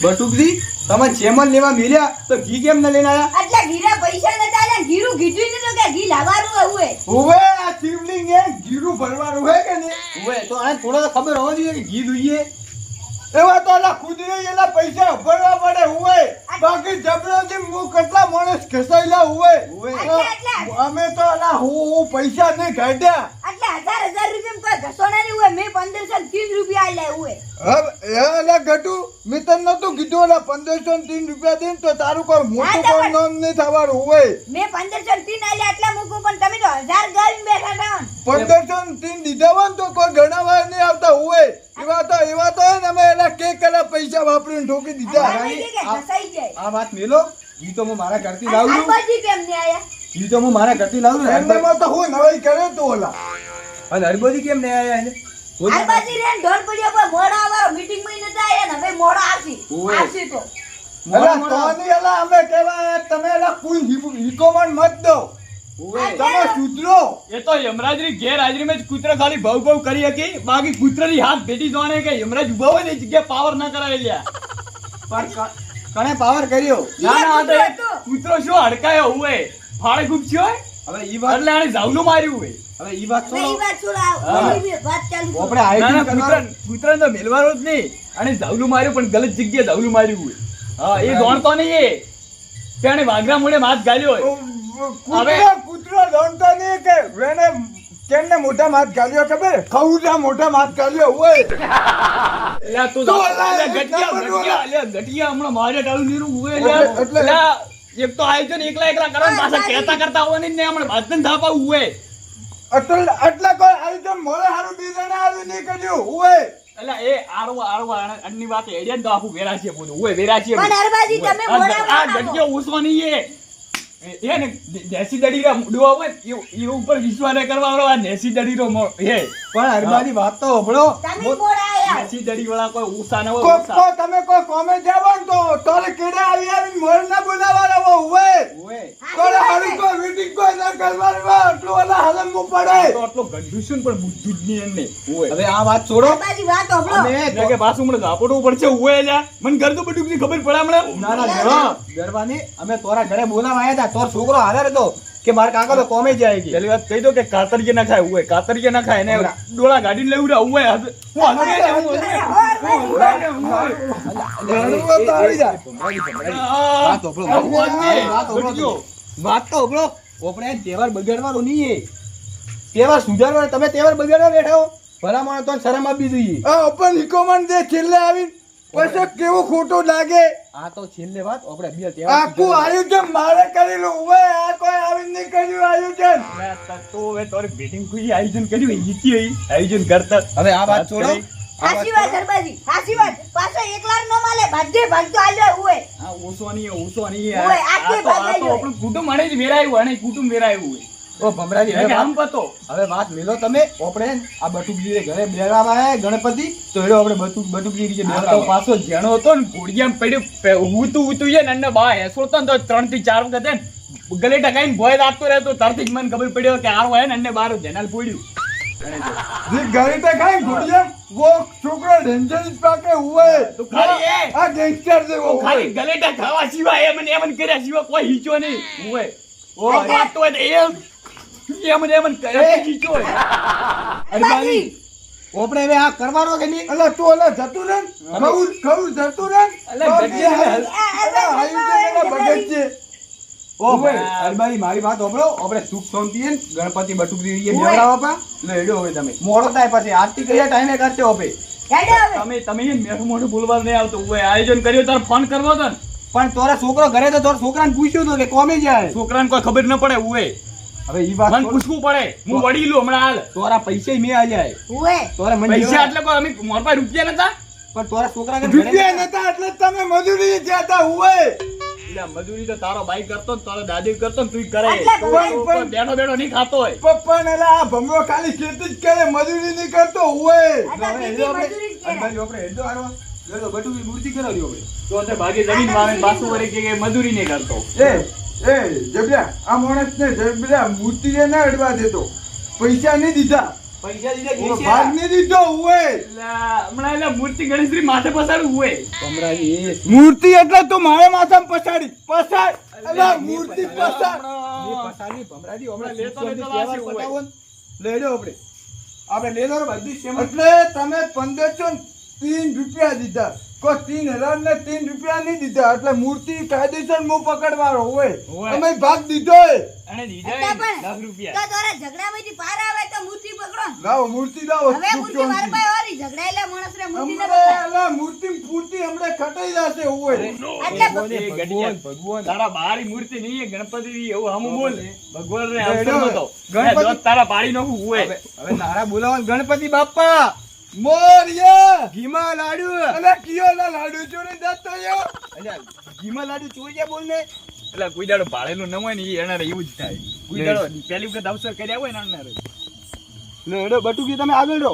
બટુકજી તમે ચેમન લેવા મિલ્યા તો ઘી કેમ ન લઈને આયા? એટલે ઘીરા પૈસા નતા આલ્યા, ઘીરું કીધું નતું કે ઘી લાવવાનું હોય. ઓવે આ શિવલિંગ એ ઘીરું ભરવાનું હે કે ને? ઓવે તો આને થોડો તો ખબર હોવી જોઈએ કે ઘી જોઈએ. એવા તો આલા ખુદરે એલા પૈસા ભરવા પડે હોય. બાકી જબરાથી હું કેટલા માણસ ખસાયેલા હોય. એટલે. અમે તો આલા હું પૈસા નહીં કાઢ્યા. એટલે 1000 રૂપિયા કોઈ ઘસોણા નહીં હોય. મેં 1530 રૂપિયા આલ્યા હોય. હવે એલા ગટુ મેં તને નતું કીધું એલા 1503 રૂપિયા દે તો તારું કોઈ મોટું કોઈ નામ નહીં થવાનું હોય. મેં 1530 આલ્યા એટલે મૂકું, પણ તમે તો 1000 ગાળીને બેઠા હતા. 1503 દીધા હોય ને તો કોઈ ગણાવા નહીં આવતા હોય. એવા તો હે ને અમે એલા કે કલા પૈસા વાપરીને ઠોકી દીધા. અમારે નહીં કે ઘસાઈ જાય. આ વાત મેલો. ઘી તો હું મારા ઘરથી લાવું છું. હરબાજી કેમ નહીં આયા? ઘી તો હું મારા ઘરથી લાવું છું. એમનેમાં તો હું નવાઈ કરે તો ઓલા અને હરબોજી કેમ નહીં આયા એને? હરબાજી રે ઢોલ પડ્યો પર મોડા આવારો મીટિંગ માં નતા આયા ને, હવે મોડા આવશે. ઓય. આવશે તો. એલા તોની એલા અમે કહેવા તમે એલા કોઈ હિકોમણ મત દો. તમે સુધરો. એ તો યમરાજની ગેરહાજરીમાં જ કૂતરો ખાલી ભવ ભવ કરી હતી, બાકી કૂતરાની હાથ ભેટી જાણે કે યમરાજ ઉભા હોય ને એ જગ્યાએ પાવર ના કરાવે લ્યા. પણ કણે પાવર કર્યો? ના ના આ તો ઈ એક કૂતરો શું હડકાયો હોય, ફાળે ગુપસી હોય હવે ઈ વાત એટલે આને ઝાવલું માર્યું હોય. હવે ઈ વાત નહીં, છોડો. ઈ વાત છોડાવો. હા. ઓલી વાત ચાલુ કરો. આપણે ના ના આયોજન કરવાનું. કૂતરાને તો મેલવાનો જ નહીં, અને ઝાવલું માર્યું પણ ગલત જગ્યાએ ઝાવલું માર્યું હોય. હા એ દોડતો નહીં એ તેને વાઘરા મોઢે હાથ ગાલ્યો હોય. કૂતરો દોડતો નહીં કે વેને કેમને મોટા માથ ગાલ્યો ખબર? ખઉજા મોટા માથ ગાલ્યો હોય. એટલે તું તો અલા, ગટિયા હમણાં મારે ડાળું નીરું હોય એટલે- એટલે એક તો આયોજન એકલા કરવાનું, પાછા કહેતા કરતા હોય ને હમણાં બાદન થાપાવું હોય. આટલા કોઈ આયોજન મોડે હારું બે જણા હારું નહીં કર્યું હોય. એટલે એ આની વાત એડિયા ને તો આખું વેરાશીએ બધું હોય, વેરાશીએ પણ હરબાજી તમે આ મોડા આ મોડા ગટિયો ઉસવા નહીં એ ને નેસી દડીરા ડુવા હોય ને એ ઉપર વિશ્વાસ કરવા વાળો આ નેસી દડીરો હે પણ હરબાજી વાત તો હોભળો. તમે મોડા આયા. નેસી દડી વાળા કોઈ ઉસા ના હોય કોઈ ઉસા. કોઈ તમે કોઈ કોમે જાવ ને તો તોરે કેડે આવીને મોર ના બોલાવાના હોય. ઓય તોરે હારું કોઈ મીટિંગ કોઈ ના કરવાની હોય. આટલું ઓલા હાલમ માં પડે. તો આટલો ગંડું છે ને પણ બુદ્ધું જ નહીં એમને હોય. હવે આ વાત છોડો. હરબાજી વાત સાંભળો. અમે એટલે કે પાછું હમણાં ઝાપડવું પડશે હોય એટલે મને ઘર તો બધું ખબર પડે હમણાં. ના ના ગણો ગરવાની અમે તોરા ઘરે બોલાવા આયા હતા. તોર છોકરો હાજર હતો કે મારા કાકા તો કોમે જાય કે પહેલી વાત કહી દો કે કાતરીએ ના ખાય હોય, કાતરીએ ના ખાય એને ડોળા ગાડીને લેવું હોય. હું હલવે ને, હું હલવે ને, હું હલવે ને. ઘણું તો આવી જાય. વાત હોભળો. વાત હોભળો. વાત તો હોભળો. આપણે તહેવાર બગાડવાનો નહીં એ. તહેવાર સુધારવાનો. તમે તહેવાર બગાડવા બેઠા હો. ભલામણ તો શરમ આપવી જોઈએ. આ ઓપન હિકોમન દે છેલ્લે આવીને પછી કેવું ખોટું લાગે. આ તો છેલ્લે વાત આપણે બે તહેવાર આખું આયોજન મારે કરેલું હોય. આ કોઈ આવીને નહીં કર્યું આયોજન. તો હવે તારી meeting કોઈ આયોજન કર્યું હોય, ઈથી હોય આયોજન કરતા. હવે આ વાત છોડો. સાચી વાત હરબાજી, સાચી વાત. પાછો એકલા નો માલે, ભાગ્ય ભાગતો આલ્યો હોય. આ ઓછો નહીં, ઓછો નહીં. હોય, આખી આ તો ભાગાઈ હોય. આપણું કુટુંબ આને જ વેરાયું હોય, અને કુટુંબ વેરાયું હોય. ઓ ભમરાજી એટલે હવે કે આમ વાત- પતો. હવે વાત મેલો તમે. આપણે આ બટુકજી ઘરે બેરાવા આયા ગણપતિ તો એડો આપણે બટુકજી રીતે આ તો બેરાવા. પાછો જેનો હતો ને ઘોડિયામાં પડ્યો ઊતું છે ને અને બા હેસો હતો ને તો 3 થી 4 વખત હે ને ગલે ટકાઈને ભોય રાખતો રહેતો. તરત જ મને ખબર પડ્યો કે આરો હે ને અને બાર જેનાલ પડ્યું. જે ઘરે તો ખાઈ ઘોડિયા વો છોકરો ડેન્જર જ પાકે હોય. તું ખાલી એ આ ગેંગસ્ટર જેવો તું ખાલી હોય. ગલેટા ખાવા સિવાય એમ કર્યા સિવાય કોઈ હીચો નહીં હોય. ઓ વાત તો હોય તો એમ કર્યા હીચો હોય. હરબાજી આપણે હવે આ કરવાનો કે નહીં? અલા તું ઓલા જતું રહે ને. ખવું જતું રહે ને. અલા ગઢિયા ને અલા આયોજન એલા બગડ છે. ઓ ભાઈ હરબાઈ મારી વાત હોભળો. આપણે સુખ શાંતિ હે ને ગણપતિ બટુકજી રીતે બેરાવા પા લે એડો હવે તમે મોડો થાય પછી આરતી કયા ટાઈમે કરશે હો ભાઈ? હેડો હવે. તમે મેઠું મોઢું બોલવા નહીં આવતું હોય. આયોજન કર્યું તારે ફોન કરવો હતો ને. પણ તોરા છોકરો ઘરે તો તોરા છોકરાને પૂછ્યું તો કે કોમે જાય. છોકરાને કોઈ ખબર ન પડે હોય. હવે ઈ વાત મને છોડ. પૂછવું પડે. હું વડીલું હમણાં હાલ. તોરા પૈસા મેં આલ્યા. હોય. તોરા મને પૈસા જેવા- એટલે કોઈ અમે મારા પાસે રૂપિયા નતા. પણ તોરા છોકરા ઘરે રૂપિયા નતા એટલે તમે મજૂરી જતા હોય. એટલે મજૂરી તો તારો ભાઈ કરતો ને તારો દાદી કરતો ને તું કરે. એટલે તો પણ- બેઠો બેઠો નહીં ખાતો હોય. પપ્પા ને આ ભમરો ખાલી ખેતી જ કરે મજૂરી નહીં કરતો હોય. આટલા હવે ખેતી હેડો આપણે- મજૂરી જ કરે. હરબાઈ આપણે હેડો હારવા. હેડો બટુકજી મૂર્તિ કરાવજો આપણે. તો તે ભાગે જમીન વાવે ને પાછું વળી કે મજૂરી નહીં કરતો. એ જબરા આ માણસ ને જબરા મૂર્તિ ના અડવા દેતો. પૈસા નહીં દીધા પૈસા દીધા ઓલો કે ભાગ નહીં દીધો હોય હમણાં એટલે મૂર્તિ ગણેશની માથે પસાડું હોય ભમરાજી મૂર્તિ એટલે તું મારે માથામાં પસાડ અલા મૂર્તિ પસાડ પસાડી ભમરાજી હમણાં લેતો લેતો લેતો વાસી હોય. પટાવો ને. લેજો આપણે લેજો ને બધી સેમ એટલે તમે 1503 રૂપિયા દીધા કોઈ 3000 ને 3 રૂપિયા નહીં દીધા એટલે મૂર્તિ કાયદેસર મું પકડવાનો હોય હોય. તમે ભાગ દીધો હોય અને દીધા હતા પણ લાખ રૂપિયા તો તારા ઝઘડામાંથી પાર આવે તો મૂર્તિ પકડો ને. લાવો મૂર્તિ લાવો હવે સુખ મૂર્તિ મારા શાંતિ. પાસે વાળી ઝઘડાયેલા માણસને મૂર્તિ ન હમણે પકડાય. અલા મૂર્તિ ફૂટી હમણે ખટાઈ જશે હોય એટલે એ ગઢિયા. ભગવાન તારા બારી મૂર્તિ નહીં ગણપતિ એવું હમું બોલ ભગવાન રે લેડો. અવસર નતો ગણપતિ- દોત તારા પાડી નાખું હોય હવે નારા બોલાવો ગણપતિ બાપા મોરિયા ઘીમાં લાડુ અલા કિયો ના લાડુ ચોરી જતો યો અલ્યા ઘીમાં લાડુ ચોરી બોલ ને એટલે કોઈ દાડો ભાળેલું ન હોય ને એ એના એવું જ થાય કોઈ દાડો પહેલી વખત અવસર કર્યા હોય ને એના લેડો બટુકી તમે આગળ રહો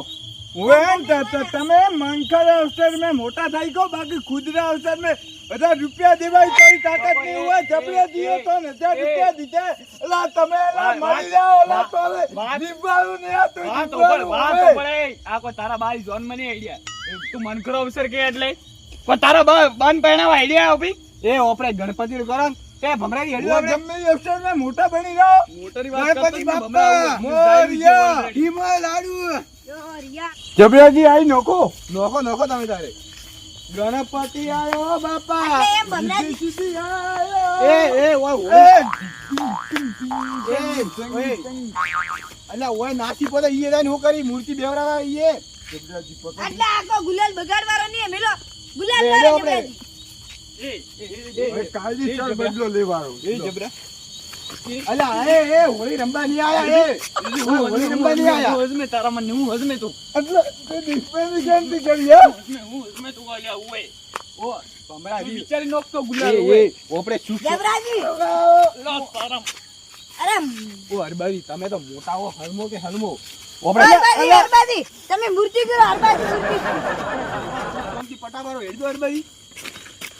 વેન તમે મંખર અવસર में મોટા થાય કો બાકી ખુદરા અવસર में બધા રૂપિયા દેવાય તોય તાકાત નહીં હોય જબરે દીએ તો ને 1000 રૂપિયા દીધા એલા તમે એલા મળી જાઓ એલા તો હવે વાત- દીવાળું ને આ તો વાત દીવાળું ઉપર હોય. પડે આ કોઈ તારા બાઈ જોન મને આઈડિયા તું મનખરો અવસર કે એટલે કોઈ તારા બાન પહેણાવા આઈડિયા આપી એ ઓપરે ગણપતિ કરો ને તે ભમરાજી હેડ્યો वो આપણે गम्मे अवसर में मोटा बनी रहो મોટરી ગણપતિ બાપા મોરિયા ઘીમાં લાડુ જો રિયા. जबराजी आई नोको નોખો નોખો તમે તારે ગણપતિ આયો બાપા એટલે એમ ભમરાજી सीधी आयो એ ઓય ए અલ્યા ઓય નાસી પોતે ઈએ જાય હું કરી મૂર્તિ બેવરાવા ઈએ जबराजी पकड़ એટલે આખો ગુલાલ બગાડવાનો નહીં મેલો ગુલાલ લે, મારે લો આપણે. જબરાજી. भाई काली चल बदलो लेवारो એ જબરા અલ્યા એ હોળી રંબા નહીં આયા એ હોળી રંબા નહીં આયા હું હજમે તારા મને હું હજમે તું એટલે તે દિસમે ગંતી કરીયા હું હજમે તું આલ્યા હોય ઓ ભમરાજી વિચારી નોખતો ગુલાલ એ હોય ઓપરે શું જબરાજી લો તારા અરે ઓ હરબાજી તમે તો મોટા હો હલમો કે હલમો હરબાજી હરબાજી તમે મૂર્તિ કરો હરબાજી મૂર્તિ પટાવારો હેડજો હરબાજી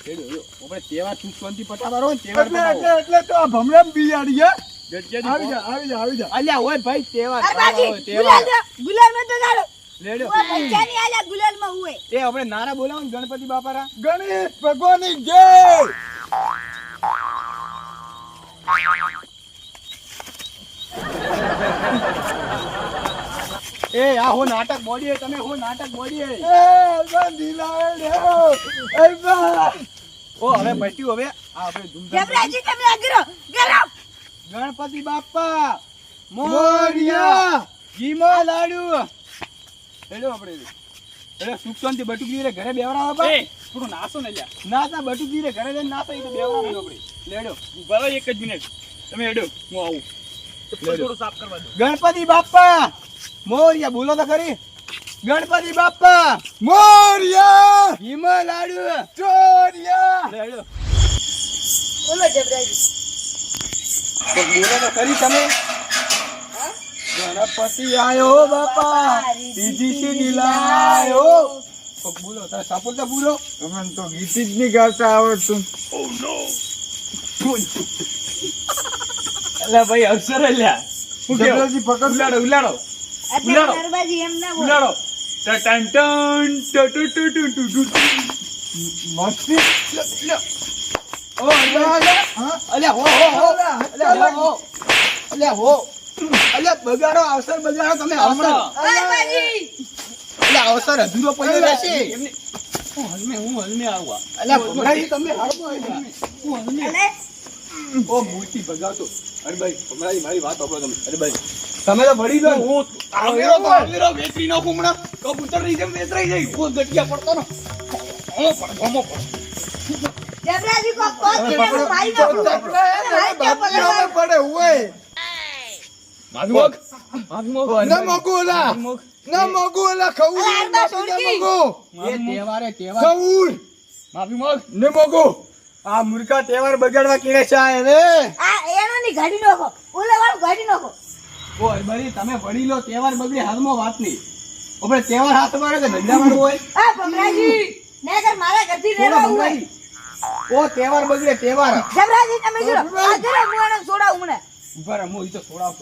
હેડો ઓપરે તહેવાર સુખ શાંતિ પટાવારો ને તહેવાર એટલે પટાવો. એટલે તો આ ભમરામ બિયાડીયા ગઢિયાથી આવી જા અલ્યા ઓય ભાઈ તહેવાર હરબાજી પટાવો, તહેવાર ગુલાલ માં તો ગાડો લેડો પૈસાની આલા ગુલાલ માં હોય એ આપણે નારા બોલાવો ને ગણપતિ બાપારા ગણેશ ભગવાનની જય એ આ હો નાટક બોડીએ તમે હો નાટક બોડીએ એ બંધી લાવે એ બા ઓ હવે પટ્યું હવે આ આપણે ધૂમધામ જબરાજી તમે આગળ કરો ગણપતિ બાપા મોરિયા ઘીમાં લાડુ હેડો આપણે એટલે સુખ શાંતિ બટુકી રે ઘરે બેવડાવો બા એ થોડું નાસો ને લ્યા ના તા બટુકી રે ઘરે જઈને નાસો ઈ તો બેવડાવો આપણે લેડો ઉભા રહો એક જ મિનિટ તમે હેડો હું આવું થોડું સાફ કરવા દો ગણપતિ બાપા મોરિયા બોલો તો ખરી ગણપતિ બાપા મોરિયા ઘીમાં લાડુ ચોરિયા લેડો બોલો જબરાજી તો બોલો તો ખરી તમે ગણપતિ આયો બાપા સીધી સીધી લાયો તો બોલો તારે સપોર્ટ તો બોલો તમને તો ગીત જ નહીં ગાતા આવડતું એટલે ભાઈ અવસર લ્યા હું કેવું? જબરાજી પકડ ઉલાડો ઉલાડો એટલે ઉલાડો. હરબાજી એમ ના બોલ ઉલાડો ટન ટન ટુ ટુ ટુ ટુ ટુ ટુ. મસ્તી ઓ અલ્યા હો હો અલ્યા હો અલ્યા હો અલ્યા બગાડો અવસર બગાડો તમે અવસર હરબાજી અલ્યા અવસર અધૂરો પડ્યો રહેશે એમને હું હલમે આવું અલ્યા ભમરાજી તમે હારવો આવ્યા અલે ઓ મૂર્તિ ભગાવતો અરે ભાઈ ભમરાજી મારી વાત સાંભળો તમે અરે ભાઈ તમે તો વડી લો હું આવેરો વેચરી નો કુમણા કબૂતર ની જેમ વેચરાઈ જાય હું ગટિયા પડતો નો જબરાજી કો કોચી ને મારી નાખું બાપીઓને પડે હોય માધુમોગ માધુમોગ ન મોગોલા ન મોગોલા ખવું અરે આરબા સોડકી. એ તહેવારે તહેવાર ખવું માધુમોગ ન મોગો આ મૂર્ખા તહેવાર બગાડવા કેડે છે આ હવે આ એનો ની ગાડી નાખો ઓલા વાળું ગાડી નાખો ઓ હરબાજી તમે વડી લો તહેવાર બગડે હાલમાં વાત નહીં આપણે તહેવાર હાથ મારે કે ધંધા વાળું હોય આ ભમરાજી નગર મારા ઘરથી રેવા હોય ભમરાજી. ઓ તહેવાર બગડે તહેવાર જબરાજી તમે જો આ જરા મુઆનો છોડાવ મને ઉભા રહો હું ઈ તો છોડાવ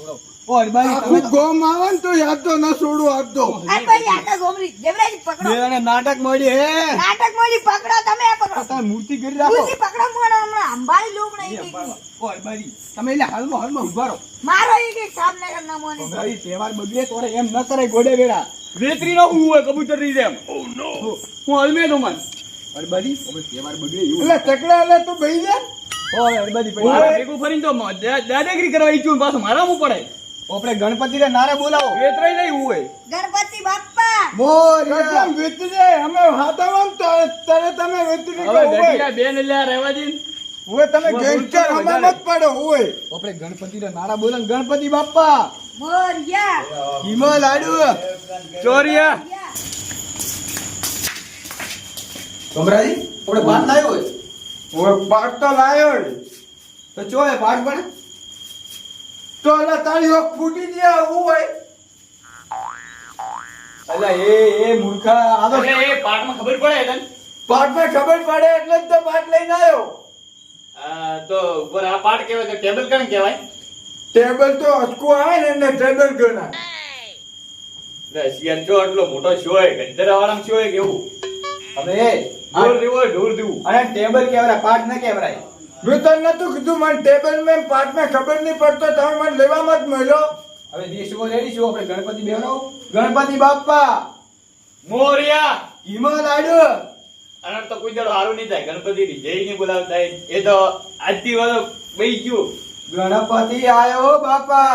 ઓ હરબાજી તમે આખું ગોમ આવે ને તો યાદ તો ન છોડું આપતો હરભાજી આટા ગોમરી દેવરાજી પકડો બેને નાટક મળી હે નાટક મોડી પકડો તમે પકડો તમે મૂર્તિ કરી રાખો મૂર્તિ પકડો મોણો હમણાં અંબાડી લૂમ નહીં ઓ હરબાજી તમે એટલે હાલમાં ઉભા રહો મારો એક એક સામને કર ના મોને હરબાજી તહેવાર બગડે તોરે એમ ન કરાય ગોડે વેડા વેતરી નો હું હોય કબૂતર ની જેમ હું હલમે તો મન હરબાજી હવે તહેવાર બગડે એવું એટલે ચકડા એટલે તું બેહી જા ઓ હરબાજી મારા ભાઈ ભેગું ફરીને તો દાદાગીરી કરવા ઈચ્છું પાછું મારા હું પડે આપણે ગણપતિ રે નારે બોલાવો વેતરાઈ નહીં હું હોય ગણપતિ બાપ્પા મોરિયા કદમ વેચજે અમે હાથામાં તરે તમે વેચી હવે ગઢિયા બેન એટલે આ રહેવા દે ને. હોય તમે ગેંગસ્ટર હમણાં મત પડો હોય આપણે ગણપતિ રે નારા બોલે ગણપતિ બાપ્પા મોરિયા હિમા લાડુ ચોરિયા કમરાજી આપણે પાટ લાવ્યો હોય હોય પાટ તો લાયો રે. તો ચો એ પાટ પણ તો એટલે તારી ઓખ ફૂટી ગયા હોય અલા એ મૂર્ખા આ તો એટલે એ પાઠમાં ખબર પડે તને પાટમાં ખબર પડે એટલે જ તો પાટ લઈને આવ્યો તો ઉપર આ પાઠ કહેવાય તો ટેબલ કણ કહેવાય ટેબલ તો અચકું આવે ને એને ટેબલ ગણાય રશિયન જો આટલો મોટો શો હોય ગંધરા વાળા શો હોય કેવું હવે ઢોર દેવો હોય ઢોર દેવું અને ટેબલ કેવરાય પાટ ન કેવરાય મેં તને નતું કીધું મને ટેબલ મેં પાટમાં ખબર નહીં પડતો તમે મને લેવામાં જ મળ્યો હવે દેશમાં રેડી છું આપણે ગણપતિ બેનો ગણપતિ બાપ્પા મોરિયા હિમા લાડુ અને તો કોઈ દાડો હારું નહીં થાય ગણપતિ ની જય નહીં બોલાવતા એ તો આજથી વાળો બઈ ગયું ગણપતિ આયો બાપા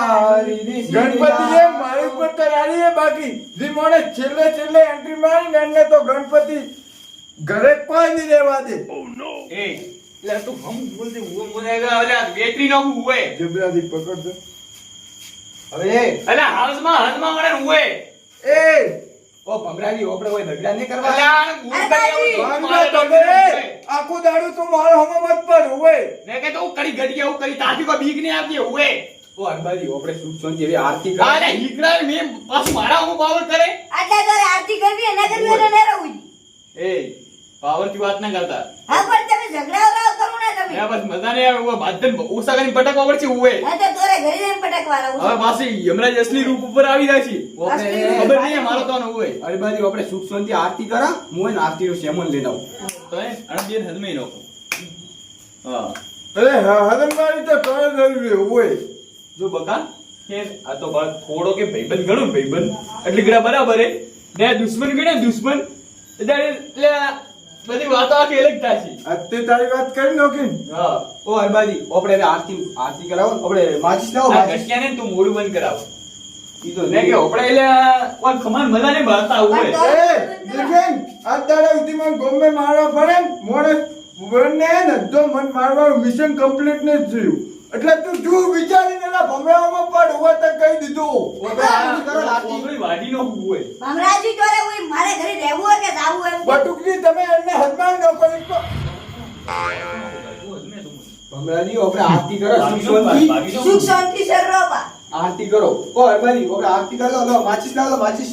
રીધી ગણપતિ એ મારી ઉપર તો રાડી એ બાકી જે મને છેલ્લે એન્ટ્રી મારી ને એને તો ગણપતિ ઘરે કોઈ નહીં રહેવા દે એ એટલે તું હમ બોલતી હું મને ઓલા બેટરી નો હું હોય જબરાથી પકડજો હવે એટલે હાલમાં વળે હું હોય એ ઓ ભમરાજી આપણે કોઈ ઝઘડા નહીં કરવા ભાગમાં તમે આખું દાડું તું મારો હમો મત પર હોય મેં કે તો હું કરી ગડી હું કરી તાથી કોઈ બીક નહીં આવતી હોય ઓ હરબાજી આપણે સુખ શાંતિ એવી આરતી કરે અરે હીકડા મેં પાછું મારા હું પાવર કરે આટલા દોરે આરતી કરવી એના કરવી એને ને રહું એ પાવર થી વાત ના કરતા હા પણ તમે ઝઘડા રાવ કરો ને તમે મેં બસ મજા નહીં આવે બાદન ઓસા કરીને પટકવા પડશે હોય હા તો દોરે ઘરે જઈને પટકવા રહું હવે પાછી યમરાજ અસલી રૂપ ઉપર આવી જાય છે ખબર નહીં મારો તો ન હોય હરબાજી આપણે સુખ શાંતિ આરતી કરા હું એને આરતીનો સેમન લઈને આવું તો એ અણબીર હદમે નો હા અરે હરમવાળી તો તોય જરૂરી હોય જો બકા કે આ તો બાર થોડો કે ભાઈબંધ ગણો ને ભાઈબંધ એટલે ગડા બરાબર હે ને દુશ્મન ગણે દુશ્મન એટલે બધી વાતો આખી અલગ થાય અત્યારે તારી વાત કરી નોકી હા ઓ હરબાજી આપણે હવે આરતી કરાવો ને આપણે માચીસ લાવો આ માચીસ ઘટિયાને તું મોઢું બંધ કરાવ ઈ તો ને કે આપણે એટલે કોઈ ખમાન મજા નહીં ભરતા હોય એ દેખેન આ દાડા સુધી મને ગોમે મારવા પડે ને મોડે વરને ને તો મન મારવાનું મિશન કમ્પ્લીટ ન થયું એટલે તું શું વિચારીને એના ભમરામાં પડ હોય તો કહી દીધું આપણે આરતી કરો ને આરતી આપણી વાડીનો હોય ભમરાજી દોરે હું મારે ઘરે રહેવું હોય કે જાવું હોય એમ કે. બટુકજી તમે એને હદમાન ન કરી તો ભમરાજી આપણે આરતી કરો સુખ શાંતિ સુખ શાંતિ સર્વપા આરતી કરો ઓ હરબાજી આપણે આરતી કરો લો માચીસ લાવો માચીસ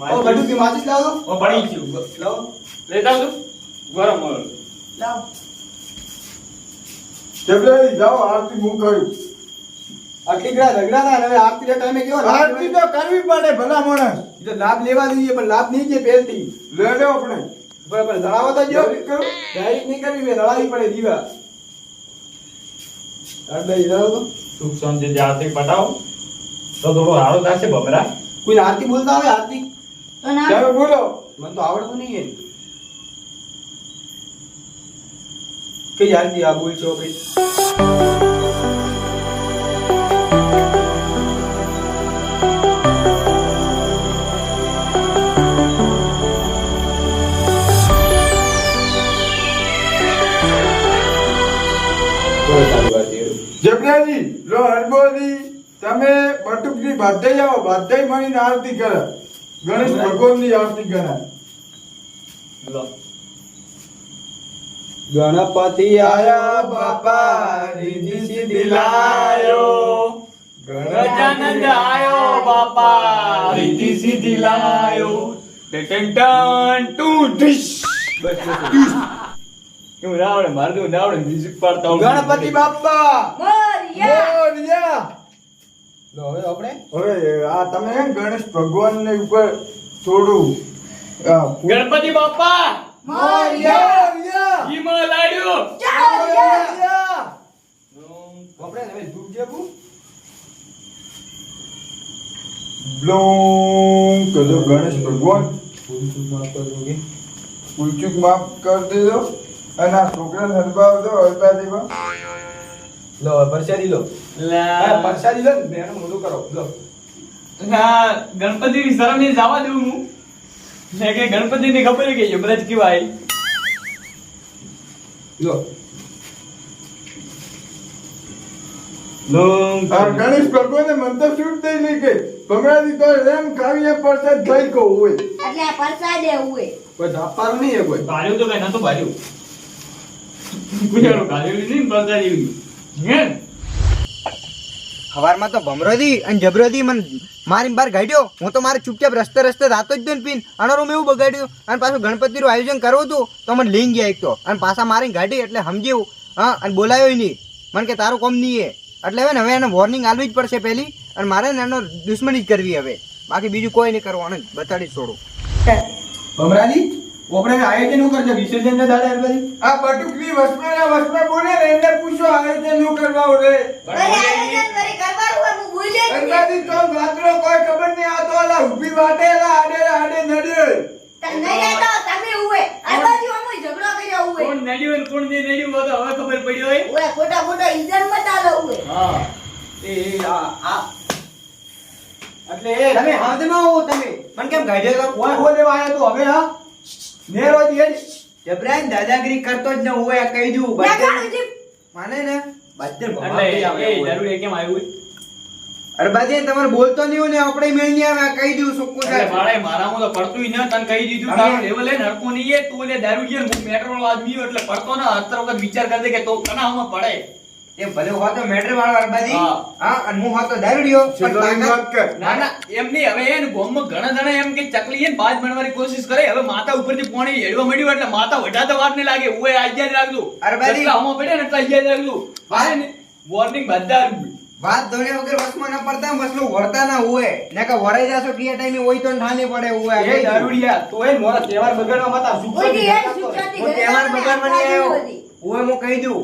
ઓ બટુકી માચીસ લાવો પડી ગયું લાવો લેતા તું ગરમ ઓલ લાવ જબરાઈ જાઓ આરતી હું કરું આટલી ગ્રા ઝઘડા ના હવે આરતી ના ટાઈમે કેવો આરતી તો કરવી પડે ભલા માણસ ઈ તો લાભ લેવા દઈએ પણ લાભ નહીં જે પહેલથી લે લે આપણે બરાબર ધડાવા તો જો જલ્દી કરો. ડાયરેક્ટ નહીં કરવી મેં ધડાવી પડે દીવા હરબાજી ધડાવો તો સુખ શાંતિ આરતી પટાવો તો થોડો હારો થશે બબરા કોઈ આરતી બોલતા આવે આરતી તો ના ચાલો બોલો મને તો આવડતું નહીં એની કઈ આરતી આ બોલ છો ભાઈ બોલો સારી વાત છે. જબરાજી લો હરબોજી તમે બટુકજી બાધાઈ આવો બાધાઈ મળીને આરતી કરે ગણેશ ભગવાનની આરતી કરે લો ગણપતિ આયા બાપા રીધી સીધી લાયો ગજાનંદ આયો બાપા રીતિ સીધી લાયો ટન ટન ટુ ડિશ બસ હું રાવણ માર દઉં રાવણ મ્યુઝિક પાડતા હું ગણપતિ બાપા મોરિયા મોરિયા લો હવે આપણે હવે આ તમે ગણેશ ભગવાનને ઉપર થોડું ગણપતિ બાપા મોરયા! ઈમાં લાડ્યો આપણે હવે ધૂપ જેવું બ્લોંગ કરજો ગણેશ ભગવાન ભૂલચૂક માફ કરી દેજો અને આ છોકરાને હલવા દેવા લો પરસાદી લો લા પરસાદી લો ને બેનું મોઢું કરો લો ના ગણપતિની શરમ ને જવા દઉં હું ને કે ગણપતિની ખબર કે યમરાજ કેવાય લો આ ગણેશ ભગવાને મન તો છૂટ દઈ લઈ ગઈ ભમરાજી તો એમ કાવ્ય પરસાદ થઈ ગયો હોય એટલે આ પરસાદે હોય કોઈ ધાપારું નહીં હે કોઈ ભાર્યું તો કઈ નતો ભાર્યું ગુજારો ભાર્યું નહીં બતાવી હે સવારમાં તો ભમરોદી અને જબરોદી મને મારી બાર ગાડ્યો હું તો મારે ચૂપચાપ રસ્તે રસ્તે રાતો જ દઉં ને પીન અને રૂમ એવું બગાડ્યું અને પાછું ગણપતિનું આયોજન કરવું હતું તો મને લઈને ગયા એક તો અને પાછા મારીને ગાડી એટલે સમજ્યું હા અને બોલાયો નહીં મને કે તારું કોમ નહીં એટલે હવે એને વોર્નિંગ આલવી જ પડશે પહેલી અને મારે ને એનો દુશ્મની જ કરવી હવે બાકી બીજું કોઈ નહીં કરવાનું બતાડી જ છોડું ભમરાજી આપણે આયોજન નું કરજો વિસર્જન ને દાડા બધી આ બટુકની વસમે બોલે ને એને પૂછો આયોજન નું કરવા રે વળી આયોજન વળી કરવાનું હોય હું ભૂલી જ ગઈ. અંદાજી તો વાતરો કોઈ ખબર નહીં આ તો ઓલા ઊભી વાટેલા આડે નડે તને નહીં રહેતો તમે હોય આ બાજુ અમે ઝઘડો કર્યો હોય કોણ નડ્યું અને કોણ નહીં નડ્યું હોય તો હવે ખબર પડી હોય હોય ખોટા ખોટા ઇલ્ઝામ બતાવો હોય હા એ આ એટલે તમે હાથમાં આવો તમે મને કેમ ગાડ્યો તો કોઈ હો દેવા આયા તું હવે હા નેરો દી જબરાન દાદાગીરી કરતો જ ન હોય આ કહી દઉં ના કાઢો જીપ. માને ને બાજર એટલે એ જરૂર કેમ આવ્યું અરે બાજી તમારે બોલતો નહીં હોય ને આપણે મેળ નહીં આવે આ કહી દઉં સુકું એટલે મારે મારામાં તો પડતું ય ન તને કહી દીધું તારો લેવલ હે નરકો નહીં હે તું લે દારૂ જે હું મેટ્રો વાળો આદમી છું એટલે પડતો ના અત્તર વખત વિચાર કર દે કે તો કનામાં પડે એ ભલે હો તો મેટર વાળો અરબાજી હા. હા અને હું હો તો દારૂડિયો પણ ચિલ્લાની તાકાત- વાત કર ના ના એમ નહીં હવે એને ગોમમાં ઘણા જણા એમ કે ચકલી એને બાજ બનવાની કોશિશ કરે હવે માતા ઉપરથી પાણી હેડવા મળ્યું એટલે માતા વઢાતા વાર નહીં લાગે ઓય આज्ञा જ રાખજો અરે બાજી. જેટલા હમો પડે ને એટલા આज्ञा જ રાખજો મારે ને વોર્નિંગ બધા વાત ધોને વગર વસમાં ન પડતા બસલો વરતા ના હોય ને કે વરાઈ જાશો કયા ટાઈમે હોય તો ઠાને પડે હોય એ દારૂડિયા તો એ મોરા તહેવાર બગાડવા માતા સુખ કોઈ દી શાંતિ એક સુખ શાંતિ હું ઘરે તહેવાર લાવવાને બગાડવા નહીં આ આવ્યો બાજુ બધી. હોય હું કહી દઉં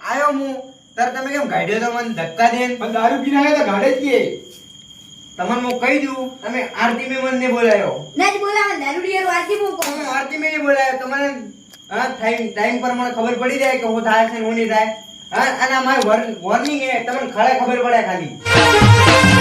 આવ્યો હું તાર તમે કેમ ગાડ્યો તો મને ધક્કા દેન પણ દારૂ પીને આયા તો ગાડે જ કે તમને હું કહી દઉં તમે આરતી મેં મને નહીં બોલાયો ના જ બોલાવે દારૂડિયાનું આરતી મૂકો તમે આરતી મેં નહીં બોલાયો તો મને હા ટાઈમ પર મને ખબર પડી જાય કે હું થાય છે ને હું નહીં થાય હા અને આ મારી વોર્નિંગ હે તમને ખરે ખબર પડે ખાલી